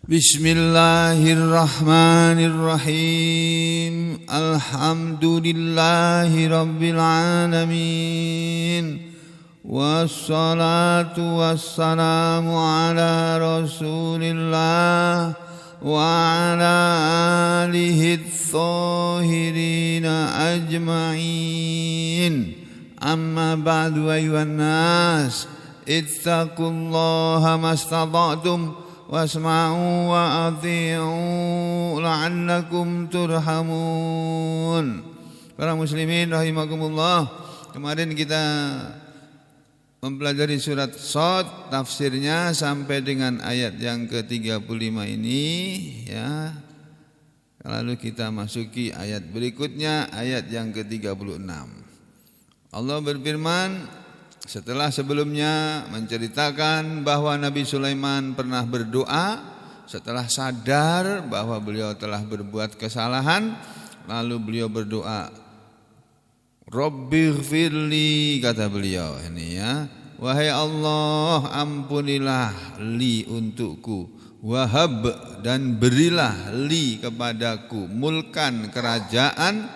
Bismillahirrahmanirrahim. Alhamdulillahi rabbil alamin. Wassalatu wassalamu ala rasulillah wa ala alihi thahirina ajma'in. Amma ba'du ayuhan nas, ittaqullaha mastata'tum wasma'u wa ati'u la'allakum turhamun. Para muslimin rahimakumullah, kemarin kita mempelajari surat Shad, tafsirnya sampai dengan ayat yang ke-35 ini ya. Lalu kita masuki ayat berikutnya, ayat yang ke-36. Allah berfirman, setelah sebelumnya menceritakan bahwa Nabi Sulaiman pernah berdoa setelah sadar bahwa beliau telah berbuat kesalahan, lalu beliau berdoa, Rabbighfirli, kata beliau ini ya, wahai Allah, ampunilah li untukku, wahab, dan berilah li kepadaku, mulkan, kerajaan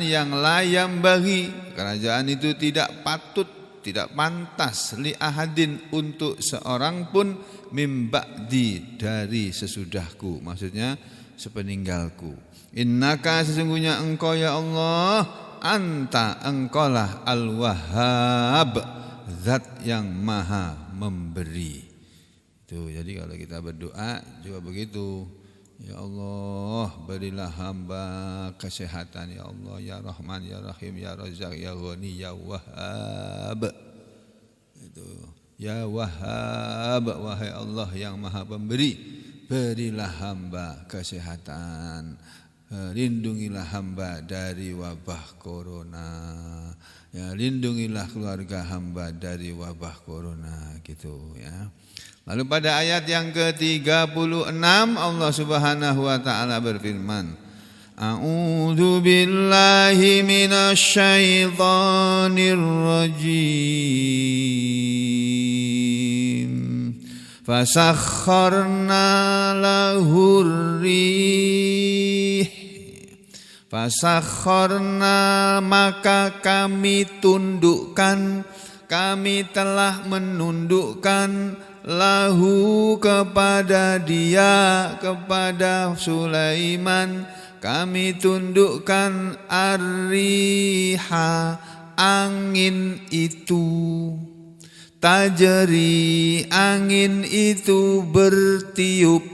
yang layam bagi, kerajaan itu tidak patut, tidak pantas, li ahadin, untuk seorang pun, mimba'di, dari sesudahku, maksudnya sepeninggalku. Innaka, sesungguhnya engkau ya Allah, anta, engkaulah al-wahhab, zat yang maha memberi. Itu jadi kalau kita berdoa juga begitu. Ya Allah, berilah hamba kesehatan ya Allah, ya Rahman, ya Rahim, ya Razzaq, ya Ghani, ya Wahhab. Itu ya Wahhab, wahai Allah yang maha pemberi, berilah hamba kesehatan, lindungilah hamba dari wabah corona, ya, lindungilah keluarga hamba dari wabah corona, gitu ya. Lalu pada ayat yang ke-36 Allah Subhanahu wa taala berfirman, A'udzu billahi minasyaitonir rajim. Fasakharna lahur rih. Fasakharna, maka kami tundukkan, kami telah menundukkan, lahu, kepada dia, kepada Sulaiman, kami tundukkan, ar-riha, angin itu, tajri, angin itu bertiup.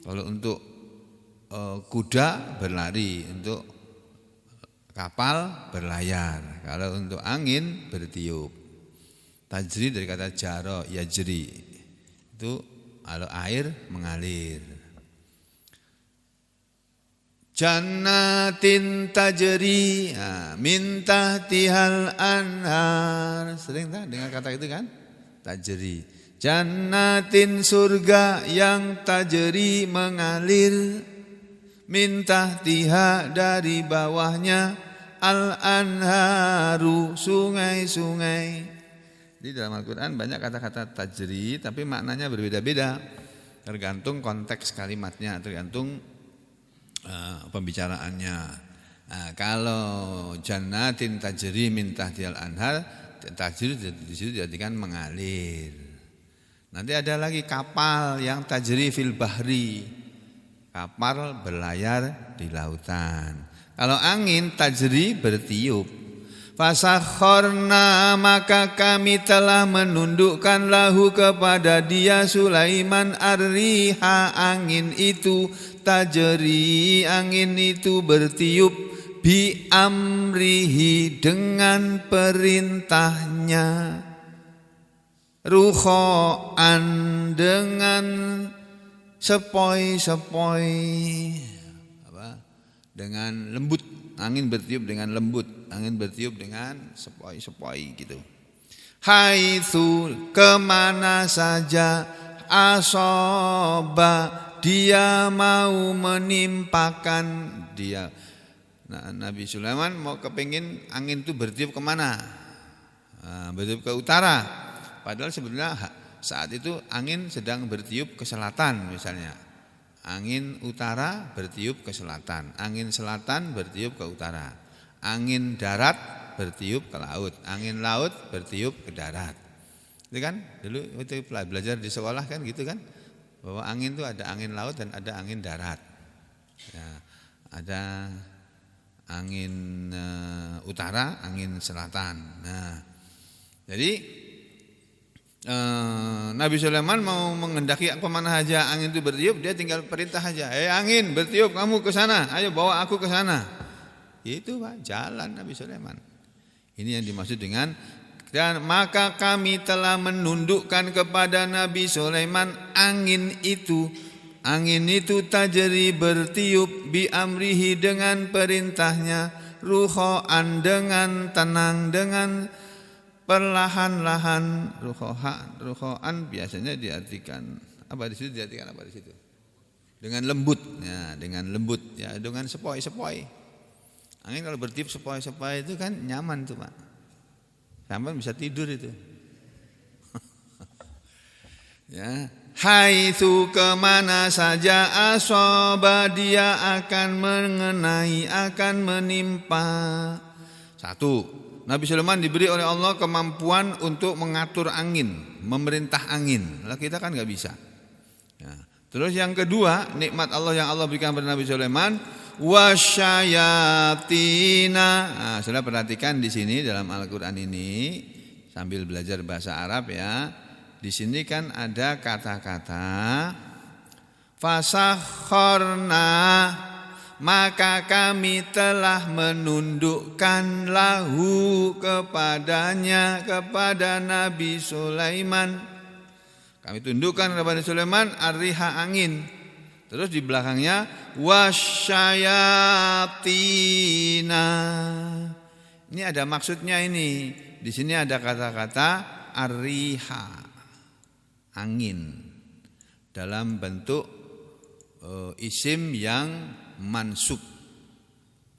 Kalau untuk kuda berlari, untuk kapal berlayar, kalau untuk angin bertiup. Tajri dari kata jaro, yajri, itu kalau air mengalir. Jannatin tajri, min tahtihal anhar. Sering tak dengar kata itu kan? Tajri. Jannatin, surga yang tajri, mengalir, min tahtiha, dari bawahnya, al anharu, sungai-sungai. Di dalam Al-Quran banyak kata-kata tajri, tapi maknanya berbeda-beda, tergantung konteks kalimatnya, tergantung pembicaraannya. Kalau jannatin tajri min tahtihal anhar, tajri di situ dijadikan mengalir. Nanti ada lagi kapal yang tajri fil bahri, kapal berlayar di lautan. Kalau angin tajri, bertiup. Fasakharna, maka kami telah menundukkan, lahu, kepada dia Sulaiman, ar-riha, angin itu, tajri, angin itu bertiup, bi amrihi, dengan perintahnya, ruho'an, dengan sepoi-sepoi, dengan lembut. Angin bertiup dengan lembut, angin bertiup dengan sepoi-sepoi gitu. Haitsu, kemana saja, asoba, dia mau menimpakan, dia. Nah, Nabi Sulaiman mau kepingin angin itu bertiup kemana? Bertiup ke utara. Padahal sebenarnya saat itu angin sedang bertiup ke selatan misalnya. Angin utara bertiup ke selatan, angin selatan bertiup ke utara, angin darat bertiup ke laut, angin laut bertiup ke darat. Itu kan dulu itu belajar di sekolah kan gitu kan, bahwa angin itu ada angin laut dan ada angin darat. Ya, ada angin utara, angin selatan. Nah, jadi Nabi Sulaiman mau menghendaki kemana saja angin itu bertiup, dia tinggal perintah saja, angin bertiup kamu ke sana, ayo bawa aku ke sana. Itu Pak, jalan Nabi Sulaiman. Ini yang dimaksud dengan dan maka kami telah menundukkan kepada Nabi Sulaiman angin itu. Angin itu tajri bertiup bi amrihi dengan perintahnya, ruhoan dengan tenang, dengan perlahan-lahan. Ruhoan biasanya diartikan apa di situ? Diartikan apa di situ? Dengan lembut, ya, dengan lembut, ya, dengan sepoi-sepoi. Angin kalau bertiup sepoi-sepoi itu kan nyaman tuh Pak. Sampai bisa tidur itu. Ya, haitsu kemana saja asoba dia akan mengenai, akan menimpa. Satu, Nabi Sulaiman diberi oleh Allah kemampuan untuk mengatur angin, memerintah angin. Lah kita kan nggak bisa. Ya. Terus yang kedua, nikmat Allah yang Allah berikan kepada Nabi Sulaiman, wasyayatina. Nah, sudah perhatikan di sini dalam Al-Qur'an ini sambil belajar bahasa Arab ya. Di sini kan ada kata-kata fasakharna, maka kami telah menundukkan lahu kepadanya, kepada Nabi Sulaiman. Kami tundukkan kepada Sulaiman ar-riha angin. Terus di belakangnya wasyayatina. Ini ada maksudnya ini. Di sini ada kata-kata ar-riha, angin, dalam bentuk isim yang mansub.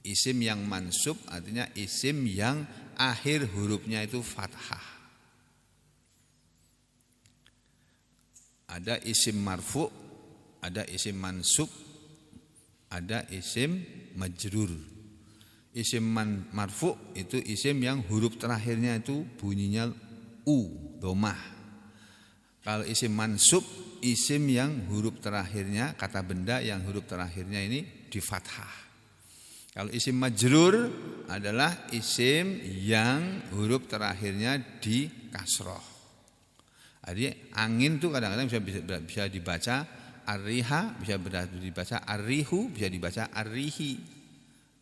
Isim yang mansub artinya isim yang akhir hurufnya itu fathah. Ada isim marfu, ada isim mansub, ada isim majrur. Isim marfu itu isim yang huruf terakhirnya itu bunyinya u, domah. Kalau isim mansub, isim yang huruf terakhirnya, kata benda yang huruf terakhirnya ini di fathah. Kalau isim majrur adalah isim yang huruf terakhirnya di kasroh. Jadi angin itu kadang-kadang bisa dibaca ar-riha, bisa dibaca ar-rihu, bisa dibaca ar-rihi.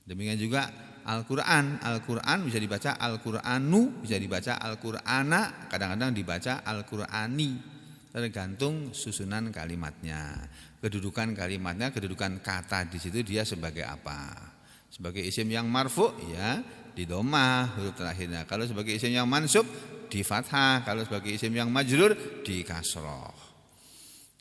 Demikian juga Al-Quran. Al-Quran bisa dibaca Al-Quranu, bisa dibaca Al-Qur'ana, kadang-kadang dibaca Al-Qur'ani. Tergantung susunan kalimatnya, kedudukan kalimatnya, kedudukan kata di situ dia sebagai apa. Sebagai isim yang marfu ya di domah huruf terakhirnya. Kalau sebagai isim yang mansub di fathah. Kalau sebagai isim yang majrur di kasroh.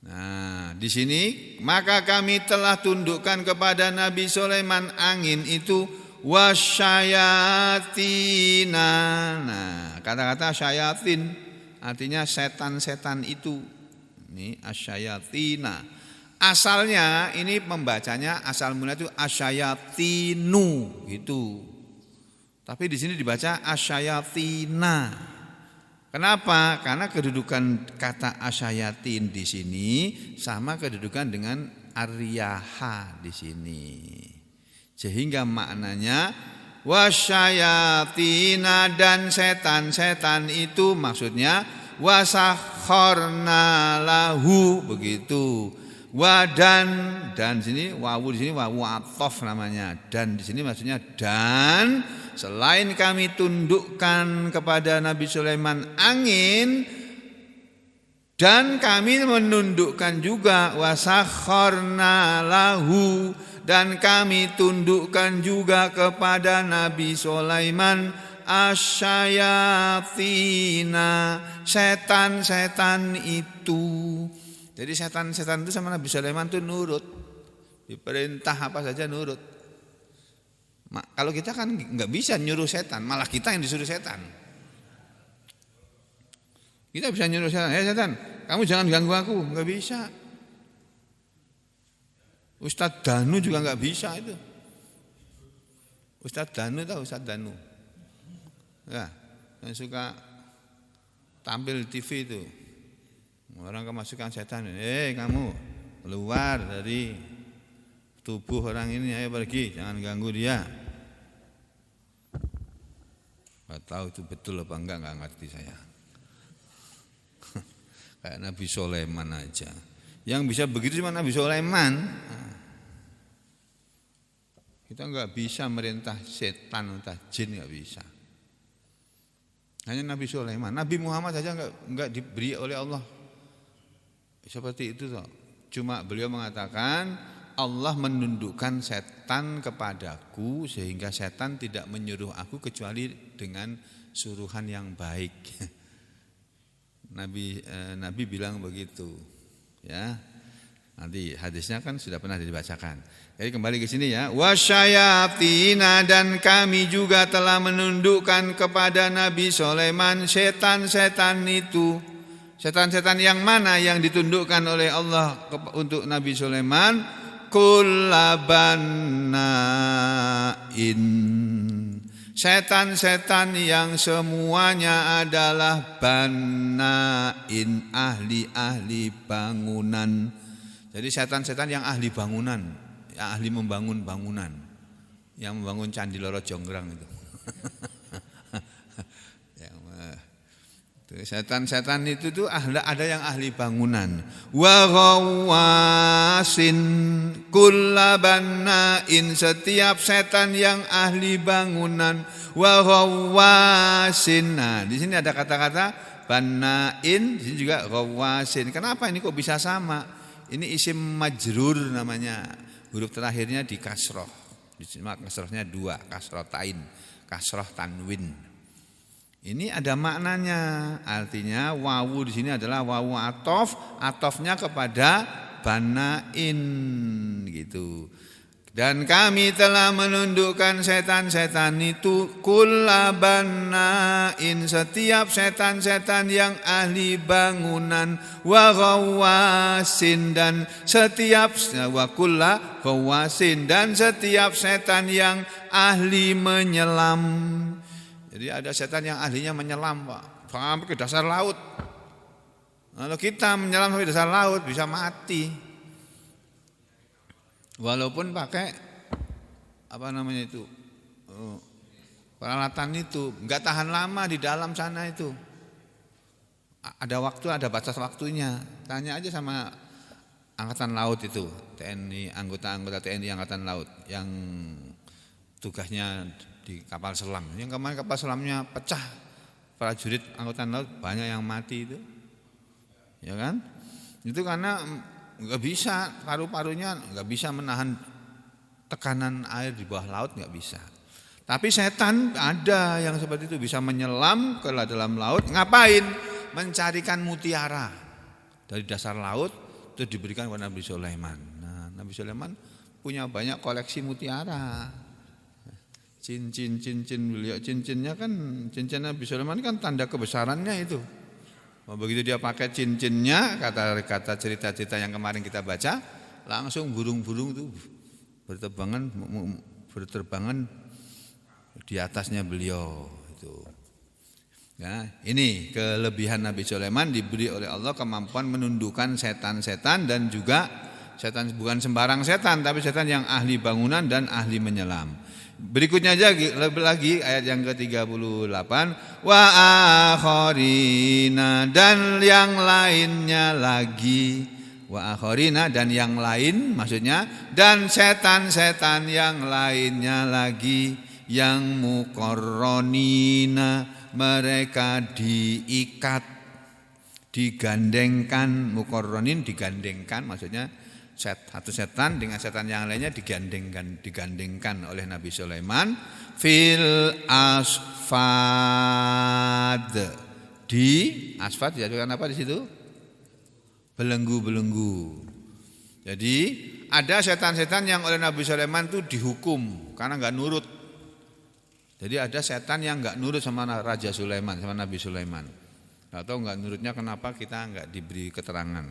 Nah, di sini maka kami telah tundukkan kepada Nabi Sulaiman angin itu wasyayatina. Nah, kata-kata syayatin artinya setan-setan itu. Ini asyayatina. Asalnya ini pembacanya asal mula itu asyayatinu gitu. Tapi di sini dibaca asyayatina. Kenapa? Karena kedudukan kata asyayatin di sini sama kedudukan dengan ar-riyaha di sini. Sehingga maknanya wasyayatina, dan setan-setan itu maksudnya wasakharna lahu, begitu. Dan sini wawu, di sini wawu athof namanya. Dan di sini maksudnya dan selain kami tundukkan kepada Nabi Sulaiman angin, dan kami menundukkan juga wasakharna lahu, dan kami tundukkan juga kepada Nabi Sulaiman asyayatina, setan-setan itu. Jadi setan-setan itu sama Nabi Sulaiman itu nurut. Diperintah apa saja nurut. Kalau kita kan nggak bisa nyuruh setan, malah kita yang disuruh setan. Kita bisa nyuruh setan, setan, kamu jangan ganggu aku, nggak bisa. Ustadz Danu juga nggak bisa itu. Ustadz Danu tahu Ustadz Danu? Ya, yang suka tampil di TV itu. Orang kemasukan setan, kamu keluar dari tubuh orang ini, ayo pergi, jangan ganggu dia. Gak tahu itu betul apa enggak ngerti saya. Kayak Nabi Sulaiman aja. Yang bisa begitu cuma Nabi Sulaiman. Kita nggak bisa merintah setan, entah jin nggak bisa. Hanya Nabi Sulaiman, Nabi Muhammad saja nggak diberi oleh Allah seperti itu toh. Cuma beliau mengatakan Allah menundukkan setan kepadaku sehingga setan tidak menyuruh aku kecuali dengan suruhan yang baik. Nabi bilang begitu, ya. Nanti hadisnya kan sudah pernah dibacakan. Jadi kembali ke sini ya. Wasyayatina, dan kami juga telah menundukkan kepada Nabi Sulaiman setan-setan itu. Setan-setan yang mana yang ditundukkan oleh Allah untuk Nabi Sulaiman? Kullabannain. Setan-setan yang semuanya adalah bannain, ahli-ahli bangunan. Jadi setan-setan yang ahli bangunan, yang ahli membangun bangunan, yang membangun Candi Loro Jonggrang itu. Setan-setan itu tuh ada yang ahli bangunan. Wa ghawwasin kullabannain, setiap setan yang ahli bangunan. Wa ghawwasin. Nah, di sini ada kata-kata bannain, di sini juga ghawwasin. Kenapa ini kok bisa sama? Ini isim majrur namanya. Huruf terakhirnya di kasroh. Di sini kasrohnya 2, kasrotain, kasroh tanwin. Ini ada maknanya, artinya wawu di sini adalah wawu atof, atofnya kepada banain gitu. Dan kami telah menundukkan setan-setan itu kullabanain, setiap setan-setan yang ahli bangunan, wa ghawwasin, dan setiap wa kulla ghawwasin, dan setiap setan yang ahli menyelam. Jadi ada setan yang ahlinya menyelam, Pak, sampai ke dasar laut. Kalau kita menyelam sampai dasar laut bisa mati. Walaupun pakai peralatan itu, enggak tahan lama di dalam sana itu. Ada waktu, ada batas waktunya. Tanya aja sama angkatan laut itu, TNI, anggota TNI angkatan laut yang tugasnya di kapal selam. Yang kemarin kapal selamnya pecah, prajurit angkatan laut banyak yang mati itu, ya kan? Itu karena nggak bisa, paru-parunya nggak bisa menahan tekanan air di bawah laut, nggak bisa. Tapi setan ada yang seperti itu, bisa menyelam ke dalam laut. Ngapain? Mencarikan mutiara dari dasar laut, itu diberikan kepada Nabi Sulaiman. Nah, Nabi Sulaiman punya banyak koleksi mutiara. Cincin beliau, cincinnya kan, cincin Nabi Sulaiman kan tanda kebesarannya itu. Begitu dia pakai cincinnya, kata cerita-cerita yang kemarin kita baca, langsung burung-burung itu berterbangan di atasnya beliau itu. Ya, ini kelebihan Nabi Sulaiman, diberi oleh Allah kemampuan menundukkan setan-setan, dan juga setan bukan sembarang setan, tapi setan yang ahli bangunan dan ahli menyelam. Berikutnya lebih lagi ayat yang ke-38, wa akharina, dan yang lainnya lagi, wa akharina, dan yang lain, maksudnya dan setan-setan yang lainnya lagi, yang muqarronina, mereka diikat, digandengkan. Muqarronin digandengkan, maksudnya satu setan dengan setan yang lainnya digandengkan oleh Nabi Sulaiman fil asfad, di asfad dijadikan apa di situ? Belenggu-belenggu. Jadi ada setan-setan yang oleh Nabi Sulaiman itu dihukum karena enggak nurut. Jadi ada setan yang enggak nurut sama Raja Sulaiman, sama Nabi Sulaiman. Atau enggak nurutnya kenapa kita enggak diberi keterangan.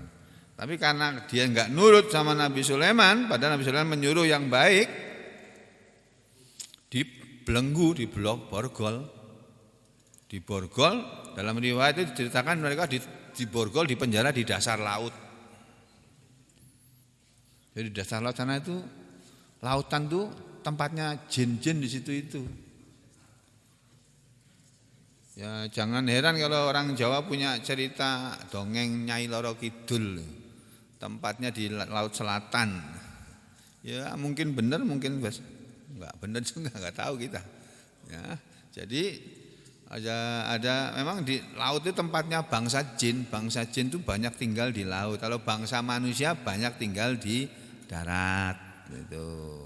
Tapi karena dia enggak nurut sama Nabi Sulaiman, padahal Nabi Sulaiman menyuruh yang baik, dibelenggu, diborgol. Diborgol, dalam riwayat itu diceritakan mereka diborgol di penjara di dasar laut. Jadi di dasar laut sana itu lautan tuh tempatnya jin-jin di situ itu. Ya jangan heran kalau orang Jawa punya cerita dongeng Nyai Loro Kidul. Tempatnya di laut selatan. Ya mungkin benar, mungkin enggak benar juga enggak tahu kita. Ya, jadi ada memang di laut itu tempatnya bangsa jin. Bangsa jin itu banyak tinggal di laut. Kalau bangsa manusia banyak tinggal di darat gitu.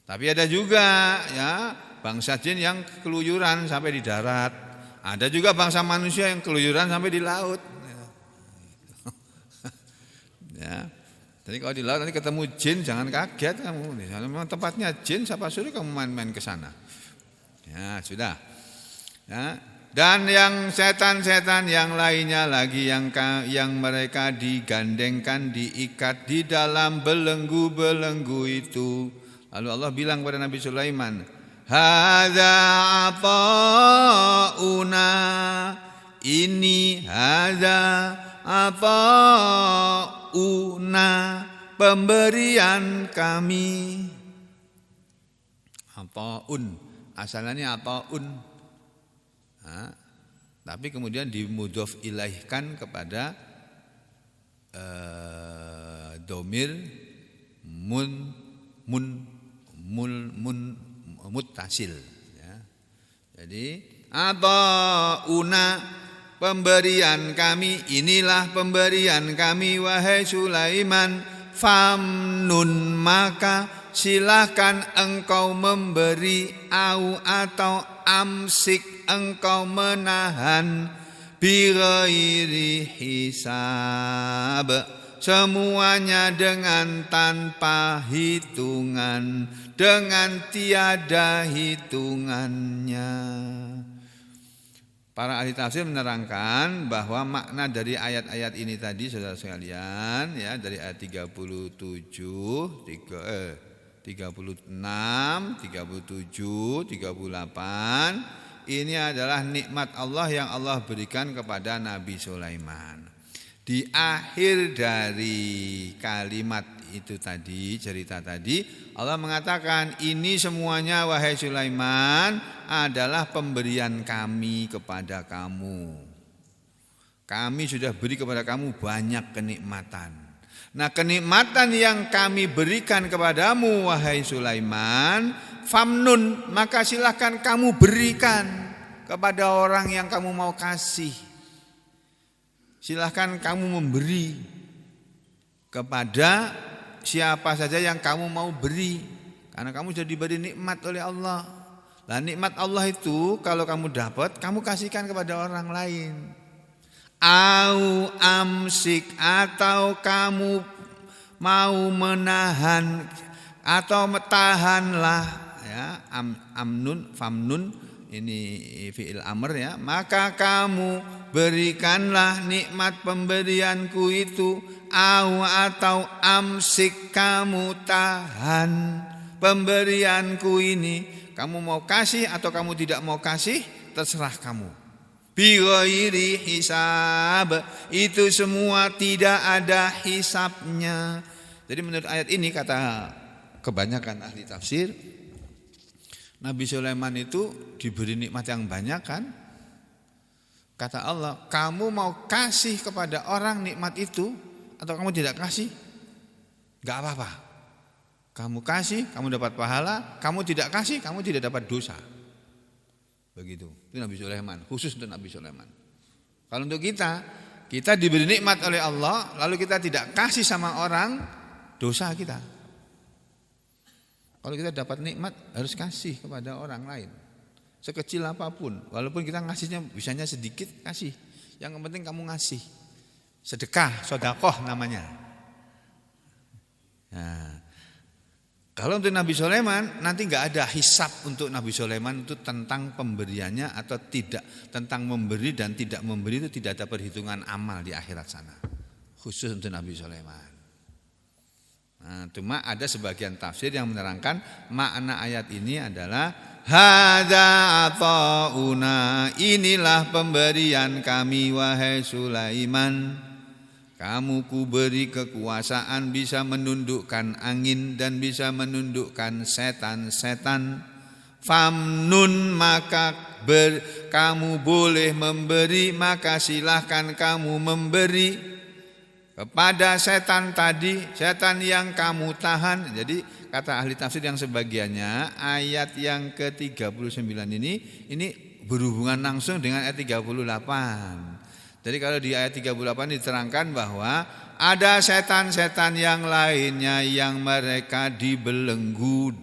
Tapi ada juga ya bangsa jin yang keluyuran sampai di darat. Ada juga bangsa manusia yang keluyuran sampai di laut. Ya. Jadi kalau di laut nanti ketemu jin jangan kaget kamu. Memang tempatnya jin, siapa suruh kamu main-main ke sana. Ya, sudah. Ya. Dan yang setan-setan yang lainnya lagi yang mereka digandengkan, diikat di dalam belenggu-belenggu itu. Lalu Allah bilang kepada Nabi Sulaiman, hadza atauna, ini hadza atauna, pemberian kami. Ataun, asalnya ataun. Nah, tapi kemudian dimudhof ilaihkan kepada domir muttasil ya. Jadi atauna, pemberian kami, inilah pemberian kami wahai Sulaiman, famnun, maka silahkan engkau memberi, au atau amsik, engkau menahan, bighairi hisab, semuanya dengan tanpa hitungan, dengan tiada hitungannya. Para ahli tafsir menerangkan bahwa makna dari ayat-ayat ini tadi saudara sekalian ya, dari ayat 37, 36, 37, 38 ini adalah nikmat Allah yang Allah berikan kepada Nabi Sulaiman. Di akhir dari kalimat itu tadi, cerita tadi, Allah mengatakan ini semuanya wahai Sulaiman adalah pemberian kami kepada kamu. Kami sudah beri kepada kamu banyak kenikmatan. Nah, kenikmatan yang kami berikan kepadamu wahai Sulaiman, famnun, maka silahkan kamu berikan kepada orang yang kamu mau kasih. Silahkan kamu memberi kepada siapa saja yang kamu mau beri, karena kamu sudah diberi nikmat oleh Allah. Nah, nikmat Allah itu kalau kamu dapat, kamu kasihkan kepada orang lain. Au amsik, atau kamu mau menahan atau tahanlah ya, amnun famnun ini fi'il amr ya, maka kamu berikanlah nikmat pemberianku itu, au atau amsik, kamu tahan pemberianku ini. Kamu mau kasih atau kamu tidak mau kasih, terserah kamu. Bighairi hisab, itu semua tidak ada hisabnya. Jadi menurut ayat ini, kata kebanyakan ahli tafsir, Nabi Sulaiman itu diberi nikmat yang banyak kan. Kata Allah, kamu mau kasih kepada orang nikmat itu atau kamu tidak kasih, gak apa-apa. Kamu kasih, kamu dapat pahala. Kamu tidak kasih, kamu tidak dapat dosa. Begitu, itu Nabi Sulaiman, khusus untuk Nabi Sulaiman. Kalau untuk kita diberi nikmat oleh Allah, lalu kita tidak kasih sama orang, dosa kita. Kalau kita dapat nikmat, harus kasih kepada orang lain, sekecil apapun. Walaupun kita ngasihnya bisanya sedikit, kasih. Yang penting kamu ngasih. Sedekah, sedekah namanya. Nah, Kalau untuk Nabi Sulaiman nanti nggak ada hisab untuk Nabi Sulaiman itu tentang pemberiannya atau tidak, tentang memberi dan tidak memberi itu tidak ada perhitungan amal di akhirat sana. Khusus untuk Nabi Sulaiman. Nah, cuma ada sebagian tafsir yang menerangkan makna ayat ini adalah hadza atauna, inilah pemberian kami wahai Sulaiman. Kamu kuberi kekuasaan bisa menundukkan angin dan bisa menundukkan setan-setan. Famnun, maka kamu boleh memberi, maka silahkan kamu memberi kepada setan tadi, setan yang kamu tahan. Jadi kata ahli tafsir yang sebagiannya ayat yang ke-39 ini berhubungan langsung dengan ayat 38. Jadi kalau di ayat 38 diterangkan bahwa ada setan-setan yang lainnya yang mereka dibelenggu,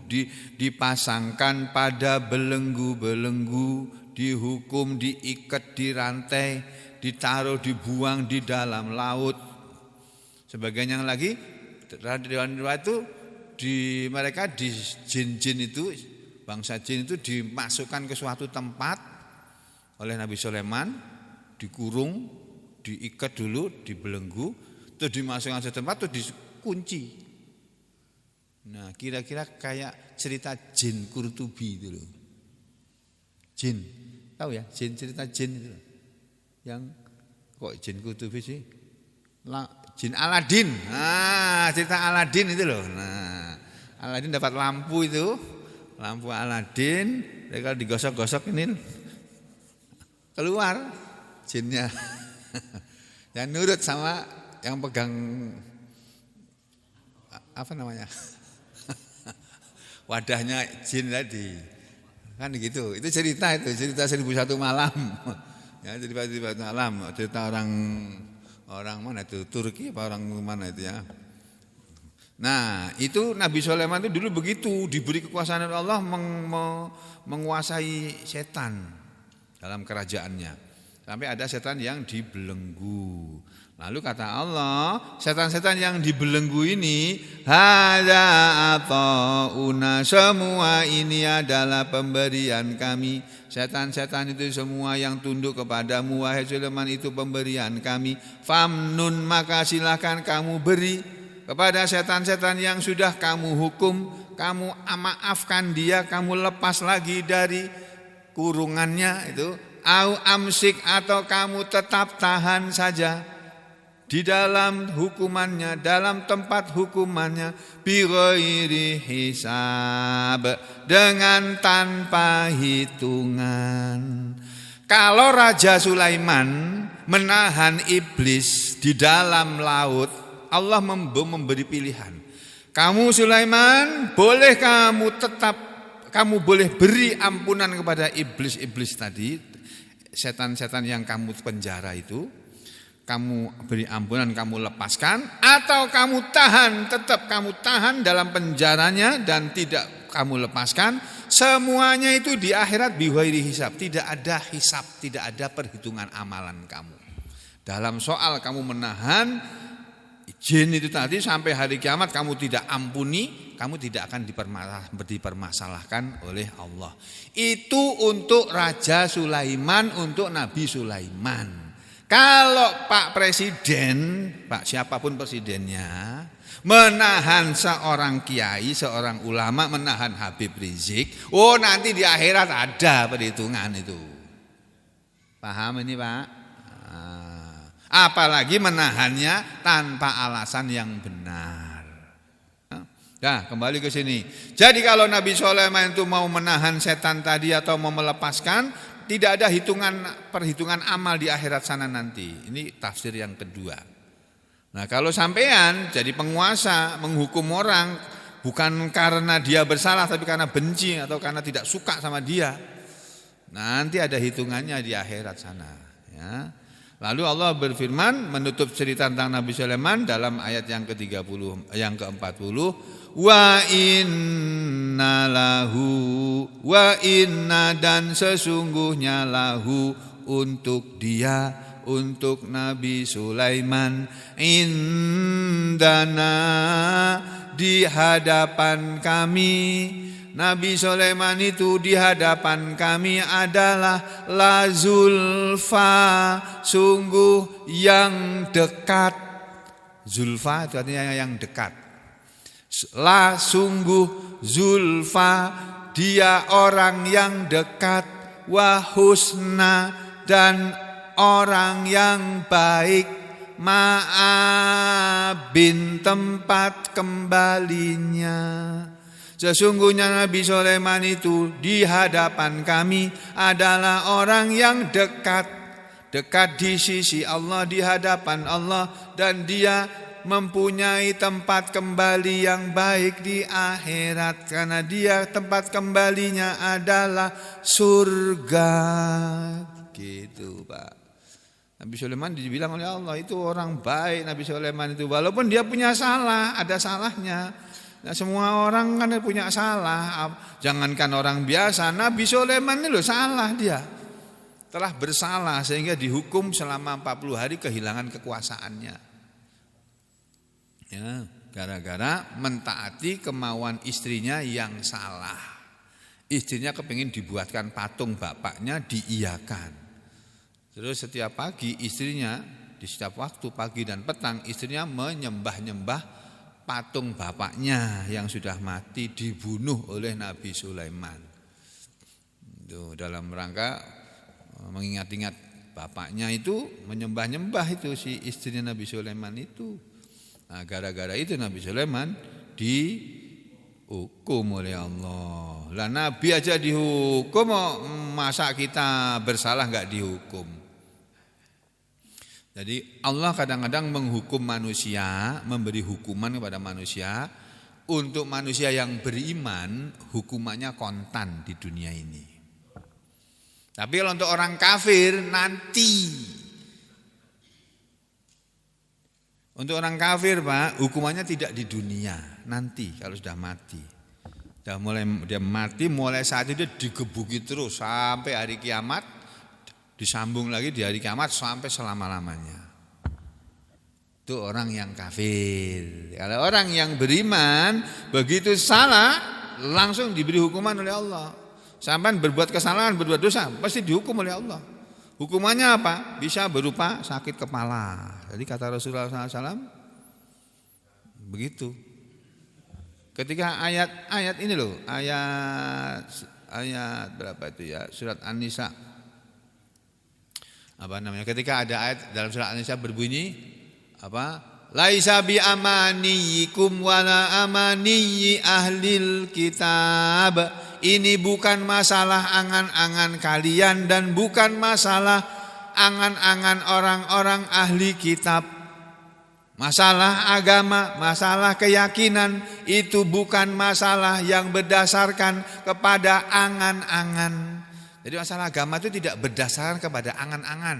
dipasangkan pada belenggu-belenggu, dihukum, diikat, dirantai, ditaruh, dibuang di dalam laut. Sebagian yang lagi itu mereka di jin-jin itu, bangsa jin itu dimasukkan ke suatu tempat oleh Nabi Sulaiman, dikurung, diikat dulu, dibelenggu, terus dimasukkan ke tempat, terus dikunci. Nah, kira-kira kayak cerita jin Qurtubi itu loh. Jin, tahu ya? Jin, cerita jin itu loh. Yang kok jin Qurtubi sih? Jin Aladin. Nah, cerita Aladin itu loh. Nah, Aladin dapat lampu itu, lampu Aladin, kalau digosok-gosok ini keluar jinnya. Yang nurut sama yang pegang apa namanya? Wadahnya jin tadi. Kan gitu. Itu cerita 1001 malam. Ya, cerita 1001 malam, cerita orang mana itu? Turki apa orang mana itu ya? Nah, itu Nabi Sulaiman itu dulu begitu, diberi kekuasaan oleh Allah menguasai setan dalam kerajaannya. Sampai ada setan yang dibelenggu. Lalu kata Allah, setan-setan yang dibelenggu ini hadza atauna, semua ini adalah pemberian kami. Setan-setan itu semua yang tunduk kepadamu wahai Sulaiman itu pemberian kami. Famnun, maka silakan kamu beri kepada setan-setan yang sudah kamu hukum, kamu maafkan dia, kamu lepas lagi dari kurungannya itu. Au amsik, atau kamu tetap tahan saja di dalam hukumannya, dalam tempat hukumannya, bi ghairi hisab, dengan tanpa hitungan. Kalau Raja Sulaiman menahan iblis di dalam laut, Allah memberi pilihan. Kamu Sulaiman, boleh kamu boleh beri ampunan kepada iblis-iblis tadi, setan-setan yang kamu penjara itu, kamu beri ampunan, kamu lepaskan, atau kamu tahan, tetap kamu tahan dalam penjaranya dan tidak kamu lepaskan. Semuanya itu di akhirat bighairi hisab, tidak ada hisab, tidak ada perhitungan amalan kamu. Dalam soal kamu menahan jin itu tadi sampai hari kiamat kamu tidak ampuni, kamu tidak akan dipermasalahkan oleh Allah. Itu untuk Raja Sulaiman, untuk Nabi Sulaiman. Kalau Pak Presiden, Pak siapapun presidennya, menahan seorang kiai, seorang ulama, menahan Habib Rizik, oh nanti di akhirat ada perhitungan itu. Paham ini Pak? Apalagi menahannya tanpa alasan yang benar. Nah, kembali ke sini. Jadi kalau Nabi Sulaiman itu mau menahan setan tadi atau mau melepaskan, tidak ada perhitungan amal di akhirat sana nanti. Ini tafsir yang kedua. Nah, kalau sampean jadi penguasa, menghukum orang bukan karena dia bersalah tapi karena benci atau karena tidak suka sama dia, nanti ada hitungannya di akhirat sana, ya. Lalu Allah berfirman menutup cerita tentang Nabi Sulaiman dalam ayat yang ke-30, yang ke-40, wa inna dan sesungguhnya lahu untuk dia, untuk Nabi Sulaiman, indana di hadapan kami. Nabi Sulaiman itu di hadapan kami adalah la zulfa, sungguh yang dekat. Zulfa itu artinya yang dekat. La sungguh zulfa, dia orang yang dekat. Wa husna, dan orang yang baik. Ma'abin, tempat kembalinya. Sesungguhnya Nabi Sulaiman itu di hadapan kami adalah orang yang dekat. Dekat di sisi Allah, di hadapan Allah. Dan dia mempunyai tempat kembali yang baik di akhirat. Karena dia tempat kembalinya adalah surga. Gitu Pak. Nabi Sulaiman dibilang oleh Allah itu orang baik. Nabi Sulaiman itu walaupun dia punya salah, ada salahnya. Nah, semua orang kan punya salah. Jangankan orang biasa, Nabi Sulaiman ini loh salah dia. Telah bersalah sehingga dihukum selama 40 hari kehilangan kekuasaannya. Ya, gara-gara mentaati kemauan istrinya yang salah. Istrinya kepingin dibuatkan patung bapaknya, diiyakan. Terus setiap pagi istrinya, di setiap waktu pagi dan petang, istrinya menyembah-nyembah patung bapaknya yang sudah mati, dibunuh oleh Nabi Sulaiman. Itu dalam rangka mengingat-ingat bapaknya itu, menyembah-nyembah itu si istrinya Nabi Sulaiman itu. Nah, gara-gara itu Nabi Sulaiman dihukum oleh Allah. Lah Nabi aja dihukum, masa kita bersalah enggak dihukum? Jadi Allah kadang-kadang menghukum manusia, memberi hukuman kepada manusia. Untuk manusia yang beriman, hukumannya kontan di dunia ini. Tapi kalau untuk orang kafir nanti. Untuk orang kafir Pak, hukumannya tidak di dunia, nanti kalau sudah mati. Sudah mulai dia mati, mulai saat itu dia digebuki terus sampai hari kiamat, disambung lagi di hari kiamat sampai selama-lamanya. Itu orang yang kafir. Kalau orang yang beriman, begitu salah langsung diberi hukuman oleh Allah. Sampai berbuat kesalahan, berbuat dosa, pasti dihukum oleh Allah. Hukumannya apa? Bisa berupa sakit kepala. Jadi kata Rasulullah SAW begitu. Ketika ayat ini loh, ayat berapa itu ya? Surat An-Nisa. Apa namanya? Ketika ada ayat dalam surat An-Nisa berbunyi apa? Laisa bi amaniyikum wala amaniyi ahlil kitab. Ini bukan masalah angan-angan kalian dan bukan masalah angan-angan orang-orang ahli kitab. Masalah agama, masalah keyakinan itu bukan masalah yang berdasarkan kepada angan-angan. Jadi masalah agama itu tidak berdasarkan kepada angan-angan.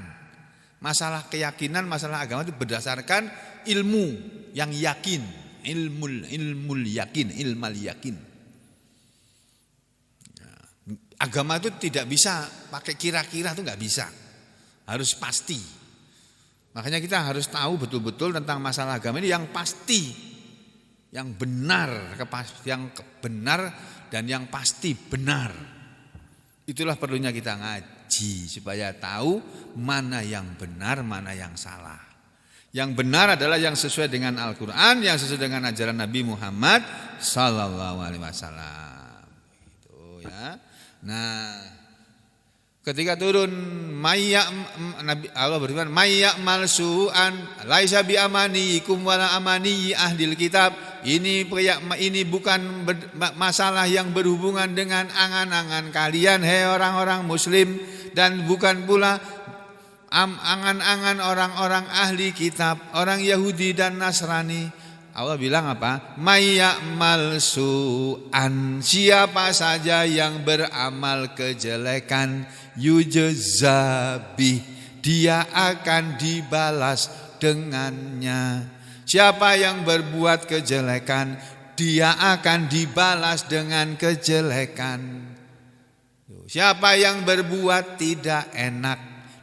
Masalah keyakinan, masalah agama itu berdasarkan ilmu yang yakin, ilmul yakin, ilmal yakin. Agama itu tidak bisa pakai kira-kira, itu nggak bisa, harus pasti. Makanya kita harus tahu betul-betul tentang masalah agama ini yang pasti, yang benar, yang benar dan yang pasti benar. Itulah perlunya kita ngaji supaya tahu mana yang benar, mana yang salah. Yang benar adalah yang sesuai dengan Al-Quran, yang sesuai dengan ajaran Nabi Muhammad Sallallahu Alaihi Wasallam. Itu ya. Nah, ketika turun Allah berfirman mayyamal su'an laisa bi amaniikum wala amani ahlil kitab. Ini bukan masalah yang berhubungan dengan angan-angan kalian hai orang-orang muslim, dan bukan pula angan-angan orang-orang ahli kitab, orang Yahudi dan Nasrani. Allah bilang apa? Mayyamal su'an, siapa saja yang beramal kejelekan yujzabi, dia akan dibalas dengannya. Siapa yang berbuat kejelekan, dia akan dibalas dengan kejelekan. Siapa yang berbuat tidak enak,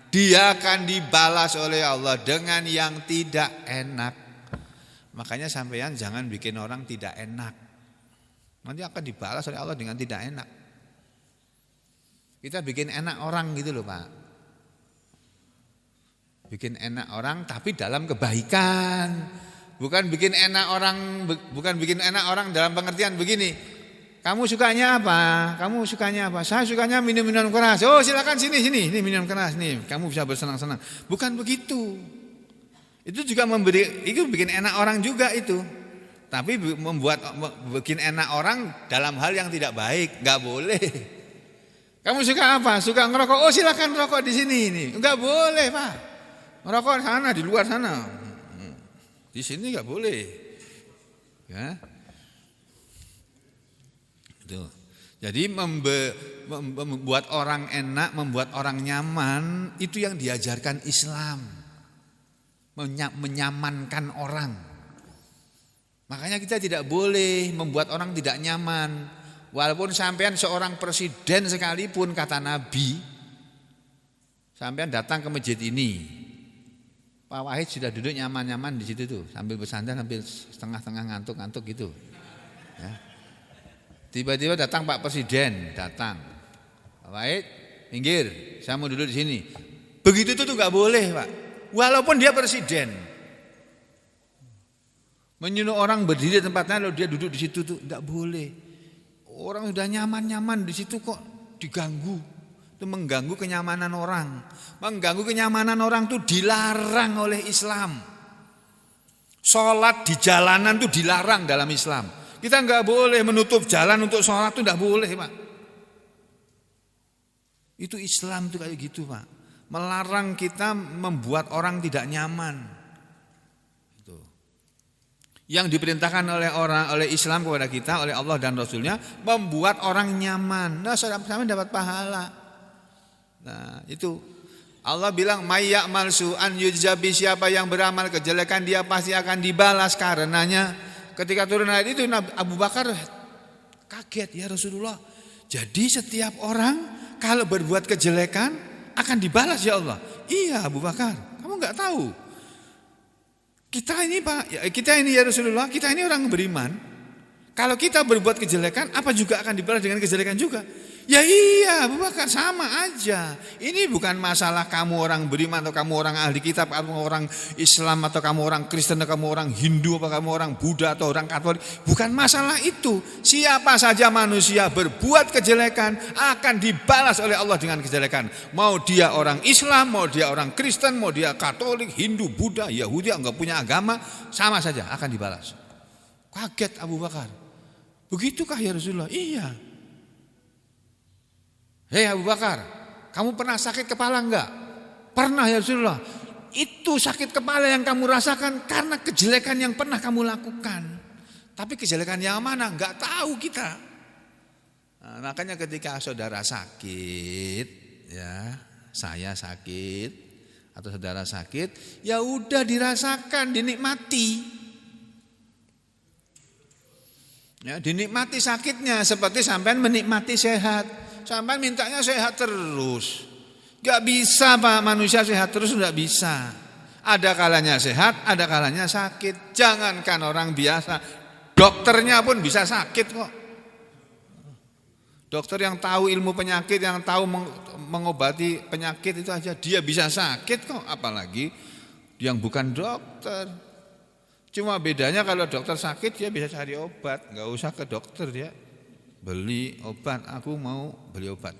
dia akan dibalas oleh Allah dengan yang tidak enak. Makanya sampean jangan bikin orang tidak enak. Nanti akan dibalas oleh Allah dengan tidak enak. Kita bikin enak orang gitu loh Pak. Bikin enak orang tapi dalam kebaikan. Bukan bikin enak orang dalam pengertian begini. Kamu sukanya apa? Kamu sukanya apa? Saya sukanya minum-minum keras. Oh silakan sini. Ini minum keras nih. Kamu bisa bersenang-senang. Bukan begitu. Itu juga itu bikin enak orang juga itu. Tapi bikin enak orang dalam hal yang tidak baik, nggak boleh. Kamu suka apa? Suka ngerokok? Oh silakan rokok di sini ini. Nggak boleh Pak. Ngerokok sana di luar sana. Di sini nggak boleh. Ya. Itu. Jadi membuat orang enak, membuat orang nyaman itu yang diajarkan Islam. Menyamankan orang. Makanya kita tidak boleh membuat orang tidak nyaman. Walaupun sampean seorang presiden sekalipun kata Nabi, sampean datang ke masjid ini, Pak Wahid sudah duduk nyaman-nyaman di situ tuh, sambil bersandar, sambil setengah-tengah ngantuk-ngantuk gitu. Ya. Tiba-tiba datang Pak Presiden, datang, Pak Wahid, minggir, saya mau duduk di sini. Begitu tuh nggak boleh Pak. Walaupun dia presiden, menyuruh orang berdiri di tempatnya lalu dia duduk di situ tuh tidak boleh. Orang sudah nyaman-nyaman di situ kok diganggu, itu mengganggu kenyamanan orang. Mengganggu kenyamanan orang itu dilarang oleh Islam. Sholat di jalanan itu dilarang dalam Islam. Kita nggak boleh menutup jalan untuk sholat itu tidak boleh Pak. Itu Islam itu kayak gitu Pak. Melarang kita membuat orang tidak nyaman. Itu. Yang diperintahkan oleh Islam kepada kita, oleh Allah dan Rasulnya, membuat orang nyaman. Nah, sama dapat pahala. Nah, itu Allah bilang mayyamal su'an yujzabi, siapa yang beramal kejelekan dia pasti akan dibalas karenanya. Ketika turun ayat itu Abu Bakar kaget, ya Rasulullah. Jadi setiap orang kalau berbuat kejelekan akan dibalas ya Allah. Iya Abu Bakar, kamu nggak tahu. Kita ini ya Rasulullah, kita ini orang beriman. Kalau kita berbuat kejelekan, apa juga akan dibalas dengan kejelekan juga? Ya iya Abu Bakar, sama aja. Ini bukan masalah kamu orang beriman atau kamu orang ahli kitab, kamu orang Islam atau kamu orang Kristen atau kamu orang Hindu atau kamu orang Buddha atau orang Katolik. Bukan masalah itu. Siapa saja manusia berbuat kejelekan akan dibalas oleh Allah dengan kejelekan. Mau dia orang Islam, mau dia orang Kristen, mau dia Katolik, Hindu, Buddha, Yahudi, enggak punya agama, sama saja akan dibalas. Kaget Abu Bakar. Begitukah ya Rasulullah? Iya. Hei Abu Bakar, kamu pernah sakit kepala enggak? Pernah ya Rasulullah. Itu sakit kepala yang kamu rasakan karena kejelekan yang pernah kamu lakukan. Tapi kejelekan yang mana? Enggak tahu kita. Nah, makanya ketika saudara sakit, ya, saya sakit atau saudara sakit, ya udah dirasakan, dinikmati. Ya, dinikmati sakitnya seperti sampean menikmati sehat. Sampai mintanya sehat terus. Gak bisa Pak, manusia sehat terus enggak bisa. Ada kalanya sehat, ada kalanya sakit. Jangankan orang biasa, dokternya pun bisa sakit kok. Dokter yang tahu ilmu penyakit, yang tahu mengobati penyakit itu aja dia bisa sakit kok. Apalagi yang bukan dokter. Cuma bedanya kalau dokter sakit dia bisa cari obat, enggak usah ke dokter dia. Beli obat, aku mau beli obat.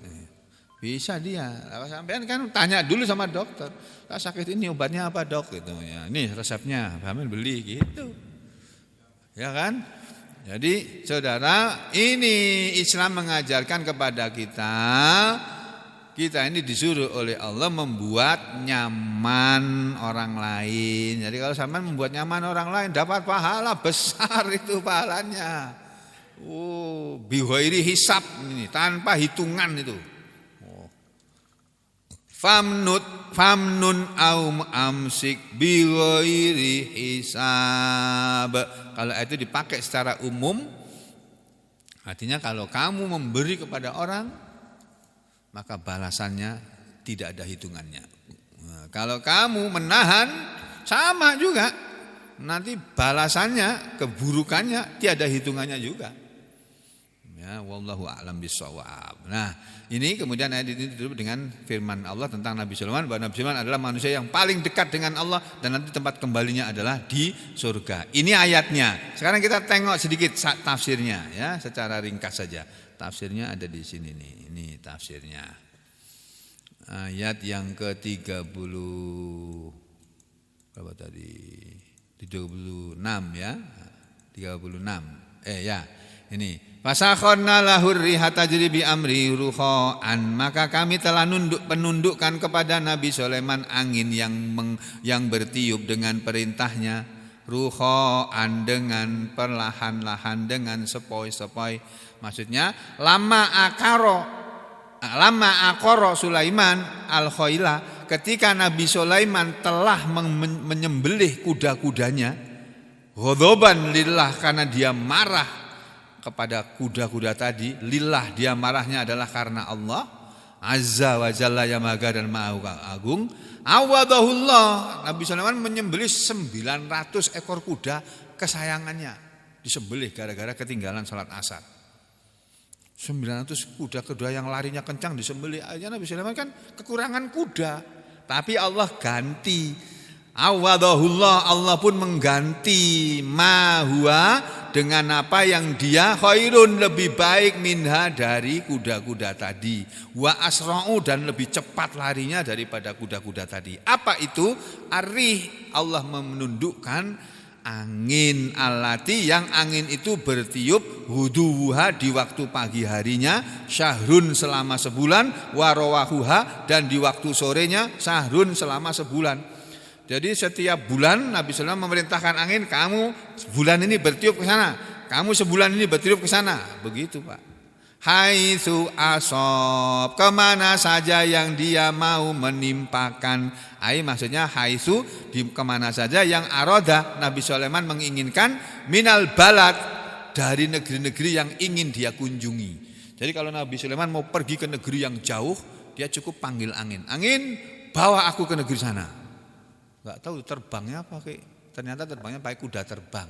Bisa dia. Sampean kan tanya dulu sama dokter. Sakit ini obatnya apa dok? Gitu ya. Ini resepnya, sampean beli gitu. Ya kan? Jadi saudara, ini Islam mengajarkan kepada kita ini disuruh oleh Allah membuat nyaman orang lain. Jadi kalau sampean membuat nyaman orang lain dapat pahala besar itu pahalanya. Oh, bighairi hisab ini, tanpa hitungan itu. Oh. Famnun aum amsik bighairi hisab. Kalau itu dipakai secara umum, artinya kalau kamu memberi kepada orang, maka balasannya tidak ada hitungannya. Nah, kalau kamu menahan, sama juga. nanti balasannya, keburukannya tiada hitungannya juga. Ya, wallahu a'lam bishawab. Nah, ini kemudian ayat ini ditutup dengan firman Allah tentang Nabi Sulaiman, bahwa Nabi Sulaiman adalah manusia yang paling dekat dengan Allah dan nanti tempat kembalinya adalah di surga. Ini ayatnya. Sekarang kita tengok sedikit tafsirnya ya, secara ringkas saja. Tafsirnya ada di sini nih. Ini tafsirnya. Ayat yang ke-30 berapa tadi? 36 ya. 36. Ya. Ini fasakhonna lahur riha tajri bi amri ruhaan, maka kami telah penundukkan kepada Nabi Sulaiman angin yang bertiup dengan perintahnya, ruhaan dengan perlahan-lahan, dengan sepoi-sepoi. Maksudnya lama akoro Sulaiman al-khoila, ketika Nabi Sulaiman telah menyembelih kuda-kudanya, ghadaban lillah, karena dia marah kepada kuda-kuda tadi, lillah, dia marahnya adalah karena Allah azza wa jalla yang maha dan maha agung. Awadahullah, Nabi Sulaiman menyembelih 900 ekor kuda kesayangannya, disembelih gara-gara ketinggalan salat asar. 900 kuda yang larinya kencang disembelih aja. Nabi Sulaiman kan kekurangan kuda, tapi Allah ganti. Awadahullah, Allah pun mengganti mahua dengan apa yang dia khairun, lebih baik minha, dari kuda-kuda tadi, wa asra'u, dan lebih cepat larinya daripada kuda-kuda tadi. Apa itu? Arih, Allah menundukkan angin alati, yang angin itu bertiup huduwuha di waktu pagi harinya, syahrun selama sebulan, warawahuha, dan di waktu sorenya syahrun selama sebulan. Jadi setiap bulan Nabi Sulaiman memerintahkan angin, kamu bulan ini bertiup ke sana, kamu sebulan ini bertiup ke sana, begitu Pak. Haitsu asob, kemana saja yang dia mau menimpakan. Maksudnya haitsu, di kemana saja yang aroda Nabi Sulaiman menginginkan, minal balad, dari negeri-negeri yang ingin dia kunjungi. Jadi kalau Nabi Sulaiman mau pergi ke negeri yang jauh, dia cukup panggil angin, angin bawa aku ke negeri sana. Gak tahu terbangnya pakai, ternyata terbangnya pakai kuda terbang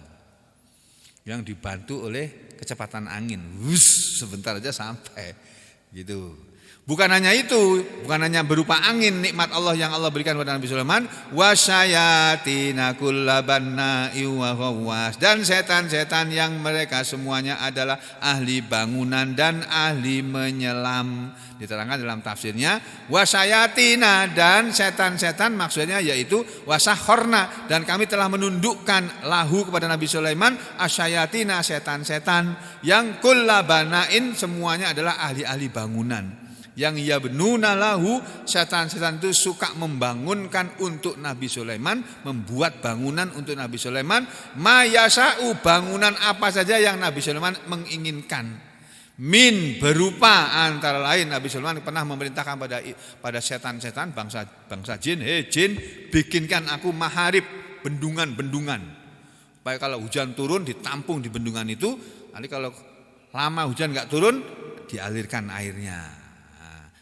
yang dibantu oleh kecepatan angin. Sebentar aja sampai gitu. Bukan hanya itu, bukan hanya berupa angin, nikmat Allah yang Allah berikan kepada Nabi Sulaiman, wasyayatina kullabanna'i wa ghawwas, dan setan-setan yang mereka semuanya adalah ahli bangunan dan ahli menyelam. Diterangkan dalam tafsirnya, wasyayatina, dan setan-setan maksudnya yaitu wasakhorna, dan kami telah menundukkan lahu kepada Nabi Sulaiman asyayatina, setan-setan yang kullabana'in, semuanya adalah ahli-ahli bangunan. Yang yabnuna lahu, setan-setan itu suka membangunkan untuk Nabi Sulaiman, membuat bangunan untuk Nabi Sulaiman, mayasa'u, bangunan apa saja yang Nabi Sulaiman menginginkan. Min, berupa antara lain Nabi Sulaiman pernah memerintahkan pada setan-setan bangsa jin, jin, bikinkan aku maharib, bendungan-bendungan, supaya kalau hujan turun ditampung di bendungan itu, nanti kalau lama hujan enggak turun dialirkan airnya.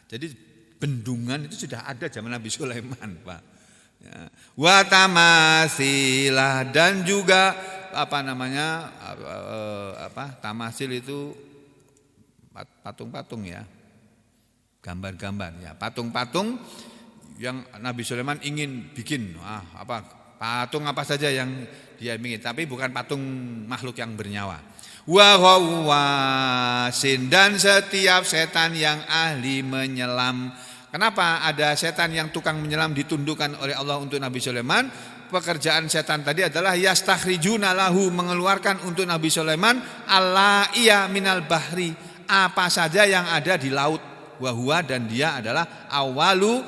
Jadi bendungan itu sudah ada zaman Nabi Sulaiman, Pak. Ya. Wa tamasilah, dan juga tamasil itu patung-patung ya, gambar-gambar ya, patung-patung yang Nabi Sulaiman ingin bikin. Patung apa saja yang dia ingin, tapi bukan patung makhluk yang bernyawa. Wa ghawwasin, dan setiap setan yang ahli menyelam. Kenapa ada setan yang tukang menyelam ditundukkan oleh Allah untuk Nabi Sulaiman? Pekerjaan setan tadi adalah yastakhrijuna lahu, mengeluarkan untuk Nabi Sulaiman alaiya minal bahri, apa saja yang ada di laut. Wa huwa, dan dia adalah awalu,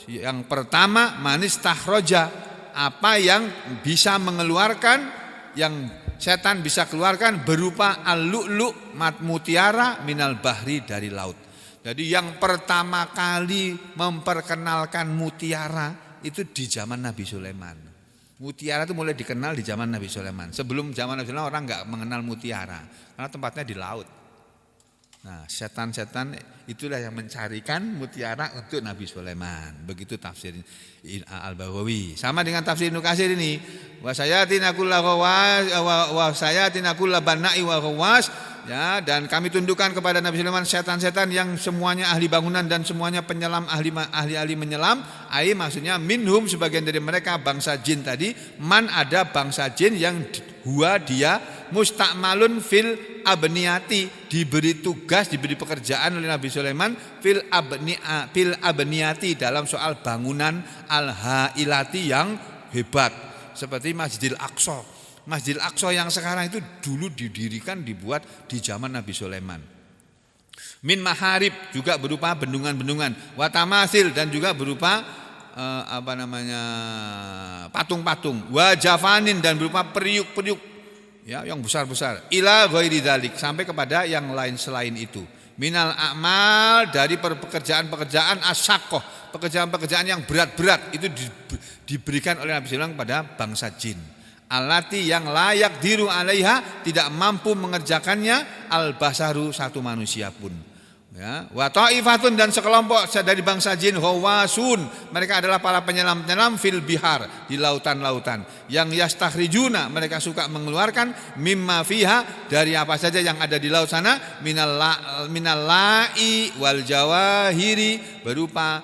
yang pertama, manistakhroja, apa yang bisa mengeluarkan, yang setan bisa keluarkan berupa al-lu'lu', mutiara, minal bahri, dari laut. Jadi yang pertama kali memperkenalkan mutiara itu di zaman Nabi Sulaiman. Mutiara itu mulai dikenal di zaman Nabi Sulaiman. Sebelum zaman Nabi Sulaiman orang enggak mengenal mutiara, karena tempatnya di laut. Nah, setan-setan itulah yang mencarikan mutiara untuk Nabi Sulaiman. Begitu tafsir Al-Baghawi. Sama dengan tafsir Ibnu Katsir ini. Wa sayatina kulla banna'i wa ghawas. Ya, dan kami tundukkan kepada Nabi Sulaiman setan-setan yang semuanya ahli bangunan dan semuanya penyelam, ahli menyelam. Ai maksudnya minhum, sebagian dari mereka bangsa jin tadi, man ada bangsa jin yang huwa dia mustakmalun fil abniyati, diberi tugas, diberi pekerjaan oleh Nabi Sulaiman fil abniyati, dalam soal bangunan al-hailati yang hebat, seperti Masjidil Aqsa. Masjidil Aqsa yang sekarang itu dulu dibuat di zaman Nabi Sulaiman. Min maharib, juga berupa bendungan-bendungan, watamasil, dan juga berupa patung-patung, wajafanin, dan berupa periuk-periuk ya yang besar-besar, ila ghairi dzalik, sampai kepada yang lain selain itu. Minal a'mal, dari pekerjaan-pekerjaan asyaqqah, pekerjaan-pekerjaan yang berat-berat itu diberikan oleh Nabi Sulaiman kepada bangsa jin. Alati, yang layak diru alaiha, tidak mampu mengerjakannya al-basaru, satu manusia pun. Ya, wa ta'ifatun, dan sekelompok dari bangsa jin, hawasun, mereka adalah para penyelam-penyelam fil bihar, di lautan-lautan, yang yastakhrijuna, mereka suka mengeluarkan mimma fiha, dari apa saja yang ada di laut sana, minal la'i wal jawahiri, berupa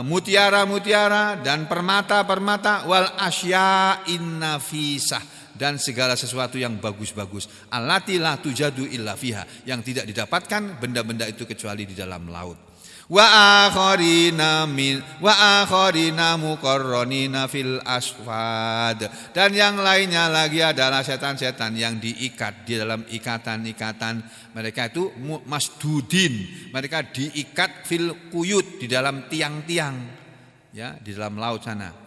mutiara-mutiara dan permata-permata, wal asya'in nafisah, dan segala sesuatu yang bagus-bagus, allati la tujadu illa fiha, yang tidak didapatkan benda-benda itu kecuali di dalam laut. Wa akharina muqarranina fil asfad, dan yang lainnya lagi adalah setan-setan yang diikat di dalam ikatan-ikatan. Mereka itu masdudin, mereka diikat fil quyut, di dalam tiang-tiang, ya, di dalam laut sana.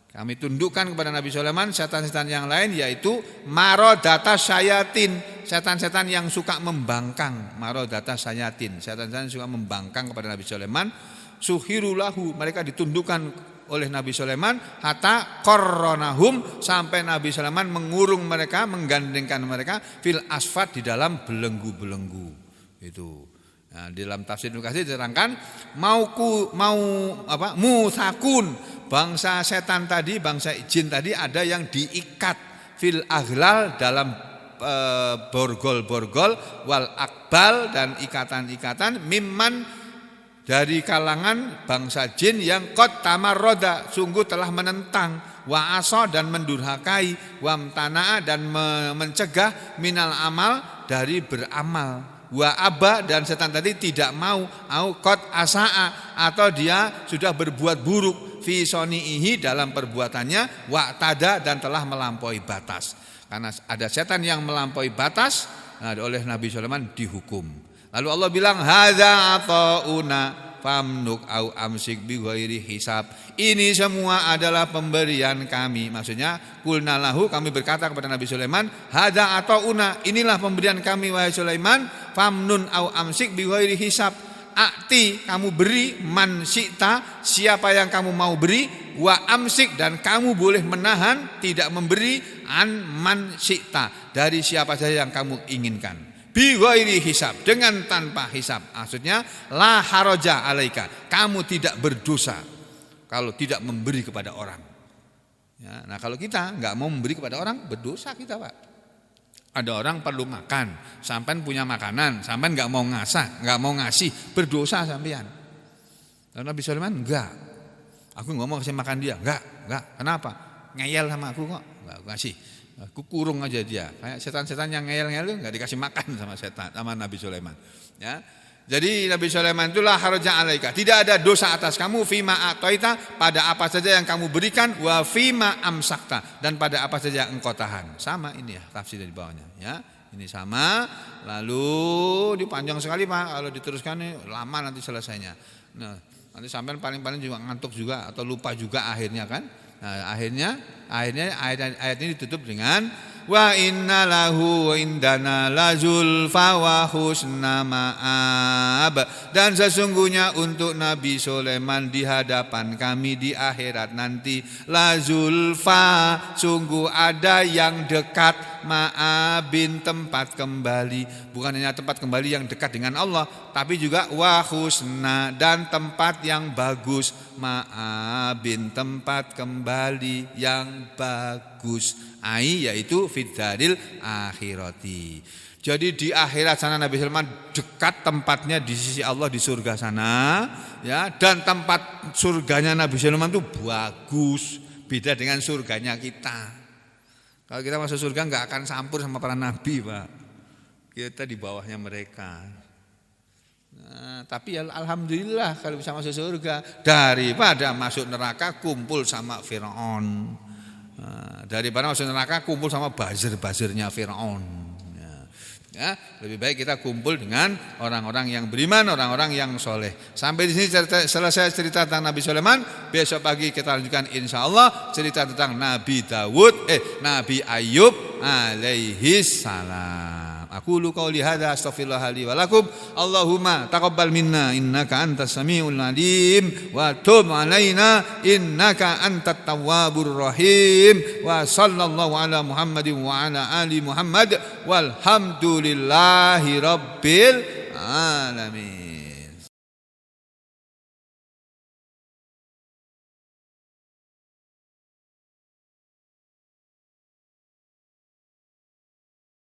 Kami tundukkan kepada Nabi Sulaiman setan-setan yang lain, yaitu marodata syayatin, setan-setan yang suka membangkang. Marodata syayatin, setan-setan yang suka membangkang kepada Nabi Sulaiman. Suhirulahu, mereka ditundukkan oleh Nabi Sulaiman, hatta qarranahum, sampai Nabi Sulaiman mengurung mereka, menggandengkan mereka fil asfad, di dalam belenggu-belenggu itu. Nah, di dalam tafsir Ibnu Katsir diterangkan musakun, bangsa setan tadi, bangsa jin tadi, ada yang diikat fil aghlal, dalam borgol-borgol, wal akbal, dan ikatan-ikatan, mimman, dari kalangan bangsa jin yang qad tamarroda, sungguh telah menentang, wa asa, dan mendurhakai, wa mtana'a, dan mencegah, minal amal, dari beramal, wa aba, dan setan tadi tidak mau, au qad asa'a, atau dia sudah berbuat buruk, fi soni'ihi, dalam perbuatannya, wa tada, dan telah melampaui batas. Karena ada setan yang melampaui batas, nah, oleh Nabi Sulaiman dihukum. Lalu Allah bilang, hadza ata'una famnuk au amsik bi ghairi hisab. Ini semua adalah pemberian kami. Maksudnya, qulna lahu, kami berkata kepada Nabi Sulaiman, hadza ata'una, inilah pemberian kami wahai Sulaiman, famnun au amsik bi ghairi hisab. Akti, kamu beri, man syi'ta, siapa yang kamu mau beri, wa amsik, dan kamu boleh menahan, tidak memberi, an man syi'ta, dari siapa saja yang kamu inginkan. Bi ghairi hisab, dengan tanpa hisab. Maksudnya la haraja alaika, kamu tidak berdosa kalau tidak memberi kepada orang. Ya, nah kalau kita nggak mau memberi kepada orang, berdosa kita, Pak. Ada orang perlu makan, sampean punya makanan, sampean nggak mau ngasih, berdosa sampean. Dan Nabi Sulaiman enggak, aku nggak mau kasih makan dia, enggak, kenapa? Ngeyel sama aku kok, nggak ngasih. Aku kurung aja dia. Kayak setan-setan yang ngeyel-ngeyel enggak dikasih makan sama Nabi Sulaiman. Ya. Jadi Nabi Sulaiman itulah haraja alaika, tidak ada dosa atas kamu, fima atoita, pada apa saja yang kamu berikan, wa fima amsakta, dan pada apa saja yang engkau tahan. Sama ini ya tafsir di bawahnya, ya. Ini sama. Lalu dipanjang sekali, Pak, kalau diteruskan nih lama nanti selesainya. Nah, nanti sampai paling-paling juga ngantuk juga atau lupa juga akhirnya kan. Nah, akhirnya ayat ini ditutup dengan wa inna lahu indana lazulfa wa husna ma'ab, dan sesungguhnya untuk Nabi Sulaiman di hadapan kami di akhirat nanti lazulfa, sungguh ada yang dekat, ma'abin, tempat kembali. Bukan hanya tempat kembali yang dekat dengan Allah, tapi juga wa husna, dan tempat yang bagus. Ma'abin, tempat kembali yang bagus. Yaitu fid-daril akhirati. Jadi di akhirat sana Nabi Sulaiman dekat tempatnya di sisi Allah di surga sana, ya, dan tempat surganya Nabi Sulaiman itu bagus, beda dengan surganya kita. Kalau kita masuk surga nggak akan campur sama para nabi, Pak. Kita di bawahnya mereka. Nah, tapi ya alhamdulillah kalau bisa masuk surga daripada masuk neraka kumpul sama Firaun. Nah, daripada masuk neraka kumpul sama buzzer-buzzernya Firaun. Ya, lebih baik kita kumpul dengan orang-orang yang beriman, orang-orang yang soleh. Sampai di sini selesai cerita tentang Nabi Sulaiman. Besok pagi kita lanjutkan insyaallah cerita tentang Nabi Nabi Ayub alaihi salam. Aku lu qauli hadza astaghfirullah li wa lakum. Allahumma taqabbal minna innaka antas samiul alim wa tub alaina innaka antat tawwabur rahim. Wa sallallahu ala Muhammadin wa ala ali Muhammad walhamdulillahi rabbil alamin.